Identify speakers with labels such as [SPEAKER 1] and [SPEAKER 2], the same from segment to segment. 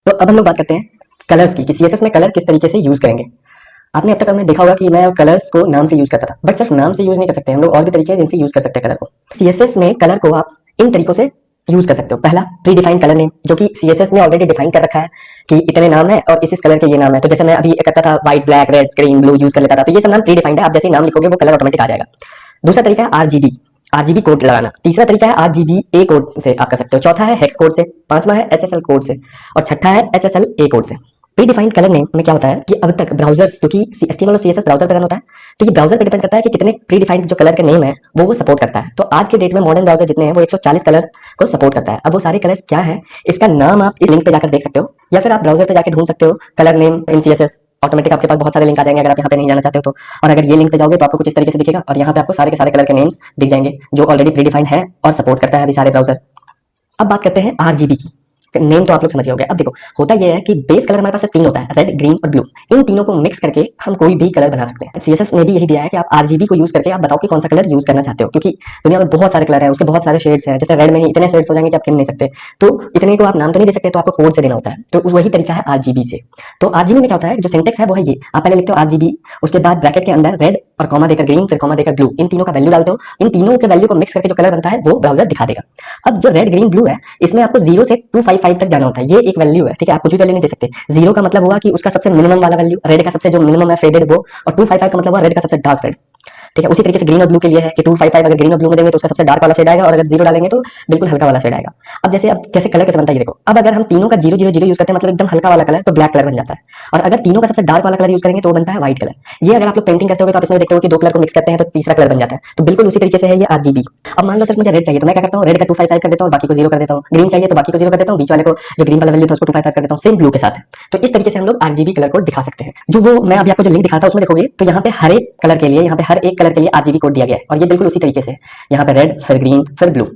[SPEAKER 1] तो अब हम लोग बात करते हैं कलर्स की कि सीएसएस में कलर किस तरीके से यूज करेंगे। आपने अब तक हमने देखा होगा कि मैं कलर्स को नाम से यूज करता था, बट सिर्फ नाम से यूज नहीं कर सकते, हम लोग और भी तरीके हैं जिनसे यूज कर सकते हैं कलर को। सीएसएस में कलर को आप इन तरीकों से यूज कर सकते हो। पहला, प्री डिफाइंड कलर नेम, जो कि सीएसएस ने ऑलरेडी डिफाइन कर रखा है कि इतने नाम है और इस कलर के ये नाम है। तो जैसे मैं अभी करता था white, black, red, green, blue use कर लेता था, तो ये सब नाम प्री डिफाइंड है। आप जैसे ही नाम लिखोगे वो कलर ऑटोमेटिक आ जाएगा। दूसरा तरीका है आरजीबी, आरजीबी कोड लगाना। तीसरा तरीका है आरजीबी ए कोड से आप कर सकते हो। चौथा है हेक्स कोड से। पांचवा है एचएसएल कोड से। और छठा है एचएसएल ए कोड से। प्री डिफाइंड कलर नेम में क्या होता है कि अब तक ब्राउजर्स, क्योंकि एचटीएमएल और सीएसएस ब्राउजर पर रन होता है, तो ये ब्राउजर पर डिपेंड करता है कि कितने प्री डिफाइंड जो कलर के नेम है वो सपोर्ट करता है। तो आज के डेट में मॉडर्न ब्राउजर जितने हैं वो 140 कलर को सपोर्ट करता है। अब वो सारे कलर्स क्या है, इसका नाम आप इस लिंक पे जाकर देख सकते हो, या फिर आप ब्राउजर पे जाकर ढूंढ सकते हो colour name in CSS. Automatic आपके पास बहुत सारे लिंक आ जाएंगे अगर आप यहाँ पे नहीं जाना चाहते हो तो। और अगर ये लिंक पे जाओगे तो आपको कुछ इस तरीके से दिखेगा और यहाँ पे आपको सारे के सारे कलर के नेम्स दिख जाएंगे जो ऑलरेडी प्री डिफाइंड है और सपोर्ट करता है अभी सारे ब्राउजर। अब बात करते हैं आरजीबी की। नेम तो आप लोग समझ गए होंगे। अब देखो, होता यह है कि बेस कलर हमारे पास सिर्फ तीन होता है, रेड, ग्रीन और ब्लू। इन तीनों को मिक्स करके हम कोई भी कलर बना सकते हैं। सीएसएस ने भी यही दिया है कि आप आरजीबी को यूज करके आप बताओ कि कौन सा कलर यूज करना चाहते हो, क्योंकि दुनिया में बहुत सारे कलर हैं, उसके बहुत सारे शेड्स हैं। जैसे रेड में ही इतने शेड्स हो जाएंगे कि आप गिन नहीं सकते, तो इतने को आप नाम तो नहीं दे सकते, तो आपको कोड से देना होता है। तो वही तरीका है आरजीबी से। तो आरजीबी में क्या होता है, जो सिंटेक्स है वो है ये, आप पहले लिखते हो आरजीबी, उसके बाद ब्रैकेट के अंदर रेड और कॉमा देकर ग्रीन, फिर कॉमा देकर ब्लू, इन तीनों का वैल्यू डालते हो। इन तीनों के वैल्यू को मिक्स करके जो कलर बनता है वो ब्राउजर दिखा देगा। अब जो रेड, ग्रीन, ब्लू है, इसमें आपको 0 से 255 तक जाना होता है। ये एक वैल्यू है, ठीक है, आप कुछ भी वैल्यू नहीं दे सकते। 0 का मतलब हुआ कि उसका सबसे मिनिमम वाला वैल्यू, रेड का सबसे जो मिनिमम है फेडेड वो, और 255 का मतलब हुआ रेड का सबसे डार्क रेड। ठीक है, उसी तरीके से ग्रीन और ब्लू के लिए है कि 255 अगर ग्रीन और ब्लू में देंगे तो उसका सबसे डार्क वाला शेड आएगा, और अगर 0 डालेंगे तो बिल्कुल हल्का वाला शेड आएगा। अब जैसे अब कैसे कलर कैसे बनता है ये देखो। अब अगर हम तीनों का 000 यूज करते हैं, मतलब एकदम हल्का वाला कलर, तो ब्लैक कलर बन जाता है। और अगर तीनों का सबसे डार्क वाला कलर यूज करेंगे तो वो बनता है व्हाइट कलर। ये अगर आप लोग पेंटिंग करते हो तो आप इसमें देखते हो कि दो कलर को मिक्स करते हैं तो तीसरा कलर बन जाता है। तो बिल्कुल उसी तरीके से है ये आरजीबी। अब मान लो सिर्फ मुझे रेड चाहिए, तो मैं क्या करता हूँ, रेड का 255 कर देता हूँ, बाकी को 0 कर देता हूँ। ग्रीन चाहिए तो बाकी को 0 कर देता हूँ, बीच वाले को जो ग्रीन वाला वैल्यू था उसको 255 कर देता हूँ, सेम ब्लू के साथ है। तो इस तरीके से हम लोग आरजीबी कलर कोड दिखा सकते हैं। जो वो मैं अभी आपको जो लिंक दिखाता हूँ उसमें देखोगे तो यहाँ पे हर एक कलर के लिए, यहाँ पे हर एक कलर के लिए आरजीबी कोड दिया गया है, और ये बिल्कुल उसी तरीके से यहाँ पे रेड, फिर ग्रीन, फिर ब्लू।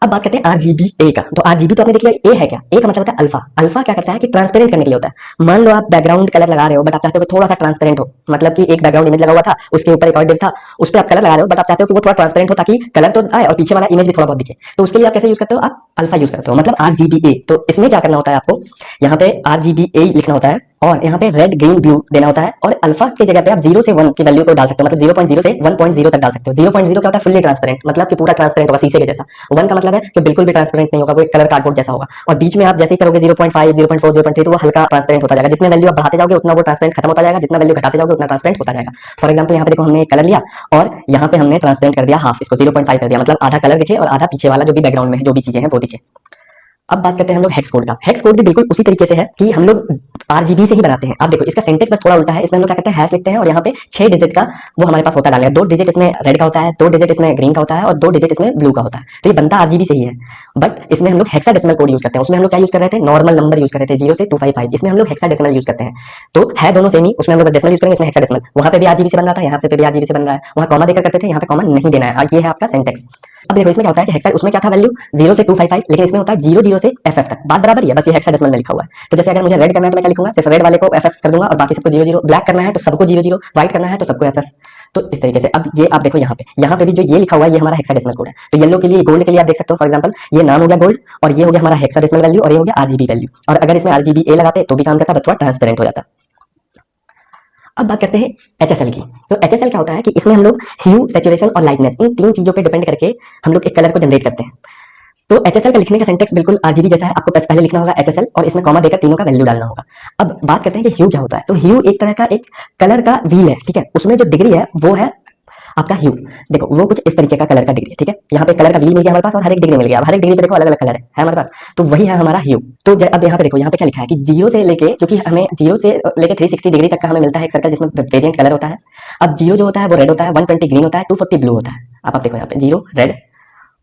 [SPEAKER 1] अब बात करते हैं आरजीबी ए का। तो आरजीबी तो आपने देख लिया, ए है क्या, ए का मतलब होता है अल्फा। अल्फा क्या करता है कि ट्रांसपेरेंट करने के लिए होता है। मान लो आप बैकग्राउंड कलर लगा रहे हो बट आप चाहते हो कि थोड़ा सा ट्रांसपेरेंट हो, मतलब कि एक बैकग्राउंड इमेज लगा हुआ था, उसके ऊपर एक और डिव था, उस पर आप कलर लगा रहे हो बट आप चाहते हो कि वो थोड़ा ट्रांसपेरेंट हो ताकि कलर तो आए और पीछे वाला इमेज भी थोड़ा बहुत दिखे। तो उसके लिए आप कैसे यूज करते हो, आप अल्फा यूज करते हो, मतलब आरजीबी ए। तो इसमें क्या करना होता है आपको, यहाँ पे आरजीबी ए लिखना होता है और यहाँ पे रेड, ग्रीन, ब्लू देना होता है, और अल्फा की जगह पे आप 0 से 1 की वैल्यू को डाल सकते हो, मतलब 0.0 से 1.0 तक डाल सकते हो। 0.0 क्या होता है, फुल्ली ट्रांसपेरेंट, मतलब कि पूरा ट्रांसपेरेंट होगा शीशे के जैसा। 1 का मतलब है कि बिल्कुल भी ट्रांसपेरेंट नहीं होगा, वो एक कलर कार्डबोर्ड जैसा होगा। और बीच में आप जैसे ही करोगे 0.5, 0.4, 0.3, तो वो हल्का ट्रांसपेरेंट होता जाएगा। जितने वैल्यू आप बढ़ाते जाओगे उतना वो ट्रांसपेरेंट खत्म होता जाएगा, जितना वैल्यू घटाते जाओगे उतना ट्रांसपेरेंट होता जाएगा। फॉर एग्जाम्पल यहाँ पे देखो, हमने एक कलर लिया और यहाँ पे हमने ट्रांसपेरेंट कर दिया हाफ, इसको 0.5 कर दिया, मतलब आधा कलर दिखे और आधा पीछे वाला जो भी बैकग्राउंड में है जो भी चीजें हैं वो दिखे। अब बात करते हैं हम लोग हेक्स कोड का। हेक्स कोड भी बिल्कुल उसी तरीके से है कि हम लोग आरजीबी से ही बनाते हैं। आप देखो इसका सिंटेक्स बस थोड़ा उल्टा है। इसमें हम लोग क्या करते हैं, हैश लिखते हैं और यहाँ पे 6 डिजिट का वो हमारे पास होता है डालने, 2 डिजिट इसमें रेड का होता है, 2 डिजिट इसमें ग्रीन का होता है और 2 डिजिट इसमें ब्लू का होता है। तो ये बनता आरजीबी से ही है, बट इसमें हम लोग हेक्साडेसिमल कोड यूज करते हैं। उसमें हम लोग क्या यूज कर रहे थे, नॉर्मल नंबर यूज कर रहे थे 0 से 255। इसमें हम लोग हेक्साडेसिमल यूज करते हैं। तो है दोनों सेम ही, उसमें हम लोग बस डेसिमल यूज करेंगे, इसमें हेक्साडेसिमल। वहां पे भी आरजीबी से बन रहा था, यहाँ से भी आरजीबी से बन रहा है। वहां कॉमा देकर करते थे, यहाँ पे कॉमा नहीं देना है। ये है आपका सिंटेक्स। अब देखो इसमें क्या होता है कि हेक्सा, उसमें क्या था वैल्यू 0 से 255, लेकिन इसमें होता है 00 से FF तक। बात बराबर ही है, बस ये हेक्साडेसिमल में लिखा हुआ है। तो जैसे अगर मुझे रेड करना है तो मैं क्या लिखूंगा, सिर्फ रेड वाले को FF कर दूंगा और बाकी सबको 00। ब्लैक करना है तो सबको 00, व्हाइट करना है तो सबको FF। तो इस तरीके से अब ये आप देखो यहाँ पे भी जो ये लिखा हुआ है ये हमारा हेक्साडेसिमल कोड है। तो येलो के लिए, गोल्ड के लिए आप देख सकते हो, फॉर एग्जांपल ये नाम हो गया गोल्ड और ये हो गया हमारा हेक्साडेसिमल वैल्यू और ये हो गया आरजीबी वैल्यू। और अगर इसमें आरजीबी ए लगाते तो भी काम करता, बस थोड़ा ट्रांसपेरेंट हो जाता। अब बात करते हैं एचएसएल की। तो एचएसएल क्या होता है कि इसमें हम लोग ह्यू, सैचुरेशन और लाइटनेस, इन तीन चीजों पे डिपेंड करके हम लोग एक कलर को जनरेट करते हैं। तो एचएसएल का लिखने का सिंटेक्स बिल्कुल आरजीबी जैसा है। आपको पहले लिखना होगा एचएसएल और इसमें कॉमा देकर तीनों का वैल्यू डालना होगा। अब बात करते हैं कि ह्यू क्या होता है। तो ह्यू एक तरह का एक कलर का व्हील है, ठीक है, उसमें जो डिग्री है वो है आपका ह्यू। देखो वो कुछ इस तरीके का कलर का डिग्री है, ठीक है। यहाँ पे कलर का व्हील मिल गया हमारे पास और हर एक डिग्री मिल गया। अब हर एक डिग्री पे देखो अलग अलग कलर है हमारे पास, तो वही है हमारा ह्यू। तो अब यहाँ पे देखो, यहाँ पे क्या लिखा है कि 0 से लेके, क्योंकि हमें 0 से लेके 360 डिग्री तक का हमें मिलता है एक सर्कल जिसमें वेरिएंट कलर होता है। अब 0 जो होता है वो रेड होता है, 120 ग्रीन होता है, 240 ब्लू होता है। आप देखो यहाँ पे 0 रेड,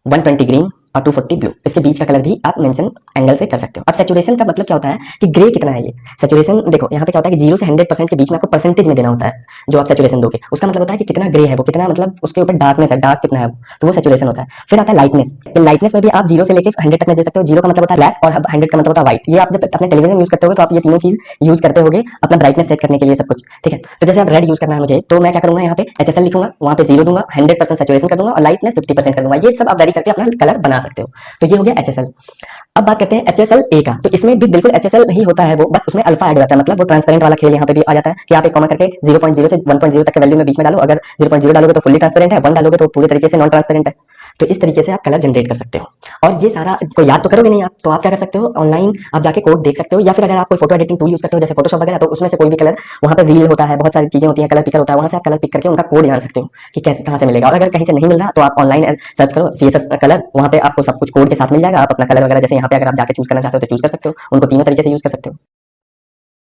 [SPEAKER 1] 120 ग्रीन और 240 ब्लू, इसके बीच का कलर भी आप मेंशन एंगल से कर सकते हो। अब सैचुरेशन का मतलब क्या होता है कि ग्रे कितना है ये सैचुरेशन। देखो यहाँ पे क्या होता है कि 0 से 100% के बीच में आपको परसेंटेज में देना होता है जो आप सैचुरेशन दोगे। उसका मतलब होता है कि कितना ग्रे है वो, कितना मतलब उसके ऊपर डार्कनेस है, डार्क कितना है वो, तो वो सैचुरेशन होता है। फिर आता है लाइटनेस। लाइटनेस में भी आप 0 से लेकर 100 तक में दे सकते हो। 0 का मतलब होता है ब्लैक और 100 का मतलब होता है व्हाइट। ये आप जब अपने टेलीविजन यूज करते हो तो आप ये तीनों चीज यूज करते होगे अपना ब्राइटनेस सेट करने के लिए सब कुछ, ठीक है। तो जैसे अब रेड यूज करना है मुझे, तो मैं क्या करूंगा, यहाँ पे एचएसएल लिखूंगा, वहाँ पे 0 दूंगा, 100% सैचुरेशन कर दूंगा और लाइटनेस 50% कर दूंगा। ये सब आप वेरी करके अपना कलर बना सकते हो। तो ये हो गया HSL। अब बात करते हैं HSLA का। तो इसमें भी बिल्कुल HSL नहीं होता है वो, बट उसमें अल्फा ऐड हो जाता है, मतलब वो ट्रांसपेरेंट वाला खेल यहाँ पे भी आ जाता है कि आप एक कॉमा करके 0.0 से 1.0 तक के वैल्यू में बीच में डालो। अगर 0.0 डालोगे तो फुल्ली ट्रांसपेरेंट है, 1 डालोगे तो पूरे तरीके से नॉन ट्रांसपेरेंट है। तो इस तरीके से आप कलर जनरेट कर सकते हो। और ये सारा को याद तो करोगे नहीं आप, तो आप क्या कर सकते हो, ऑनलाइन आप जाके कोड देख सकते हो, या फिर अगर आप कोई फोटो एडिटिंग टूल यूज करते हो जैसे फोटोशॉप वगैरह, तो उसमें से कोई भी कलर, वहाँ पे व्हील होता है, बहुत सारी चीजें होती हैं, कलर पिकर होता है, वहाँ से आप कलर पिक करके उनका कोड जान सकते हो कि कैसे कहाँ से मिलेगा। और अगर कहीं से नहीं मिल रहा तो आप ऑनलाइन सर्च करो CSS कलर, वहाँ पे आपको सब कुछ कोड के साथ मिल जाएगा। आप अपना कलर वगैरह जैसे यहाँ पे अगर आप जाके चूज करना चाहते हो तो चूज कर सकते हो, उनको तीनों तरीके से यूज कर सकते हो।